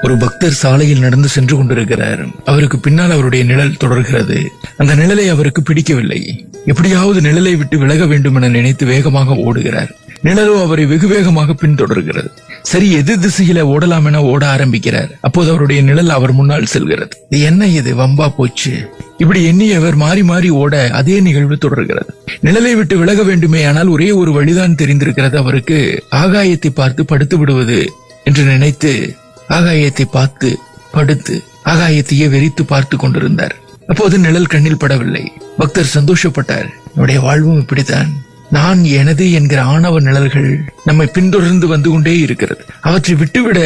ஒரு பக்தர் சாலையில் நடந்து சென்று கொண்டிருக்கிறார். அவருக்கு பின்னால் அவருடைய நிழல் தொடர்கிறது. அந்த நிழலை அவருக்கு பிடிக்கவில்லை. எப்படியாவது நிழலை விட்டு விலக வேண்டும் என நினைத்து வேகமாக ஓடுகிறார். நிழலோ அவரை வெகு வேகமாக பின்தொடர்கிறது. சரி, எதிர் திசையில ஓடலாம் என ஓட ஆரம்பிக்கிறார். அப்போது அவருடைய நிழல் அவர் முன்னால் செல்கிறது. என்ன இது வம்பா போச்சு, இப்படி எண்ணி அவர் மாறி மாறி ஓட அதே நிகழ்வு தொடர்கிறது. நிழலை விட்டு விலக வேண்டுமே, ஆனால் ஒரே ஒரு வழிதான் தெரிந்திருக்கிறது அவருக்கு. ஆகாயத்தை பார்த்து படுத்து விடுவது என்று நினைத்து ஆகாயத்தை பார்த்து படுத்து ஆகாயத்தையே வெறித்து பார்த்து கொண்டிருந்தார். அப்போது நிழல் கண்ணில் படவில்லை. பக்தர் சந்தோஷப்பட்டார். என்னுடைய வாழ்வும் இப்படித்தான். நான் எனது என்கிற ஆணவ நிழல்கள் நம்மை பின்தொடர்ந்து வந்து கொண்டே இருக்கிறது. அவற்றை விட்டுவிட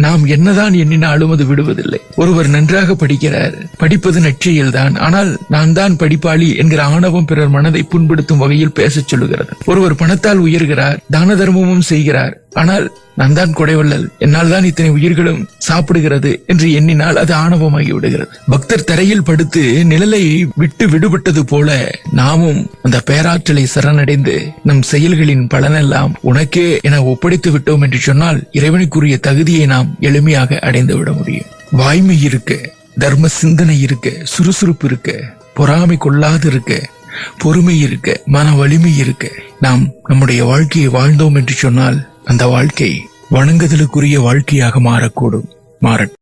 நாம் என்னதான் எண்ணினாலும் அது விடுவதில்லை. ஒருவர் நன்றாக படிக்கிறார், படிப்பது நெற்றியில்தான், ஆனால் நான் தான் படிப்பாளி என்கிற ஆணவம் பிறர் மனதை புண்படுத்தும் வகையில் பேசச் சொல்லுகிறது. ஒருவர் பணத்தால் உயர்கிறார், தான தர்மமும் செய்கிறார், ஆனால் நான் தான் கொடைவல்லல், என்னால் தான் இத்தனை உயிர்களும் சாப்பிடுகிறது என்று எண்ணினால் அது ஆணவமாகி விடுகிறது. பக்தர் தரையில் படுத்து நிழலை விட்டு விடுபட்டது போல நாமும் அந்த பேராற்றலை சரணடைந்து நம் செயல்களின் பலனெல்லாம் உனக்கே என ஒப்படைத்து விட்டோம் என்று சொன்னால் இறைவனுக்குரிய தகுதியை நாம் எளிமையாக அடைந்து விட முடியும். வாய்மை இருக்க, தர்ம சிந்தனை இருக்க, சுறுசுறுப்பு இருக்க, பொறாமை கொள்ளாது இருக்க, பொறுமை இருக்க, மன வலிமை இருக்க, நாம் நம்முடைய வாழ்க்கையை வாழ்ந்தோம் என்று சொன்னால் அந்த வாழ்க்கை வணங்குதலுக்குரிய வாழ்க்கையாக மாறக்கூடும். மாறட்டும்.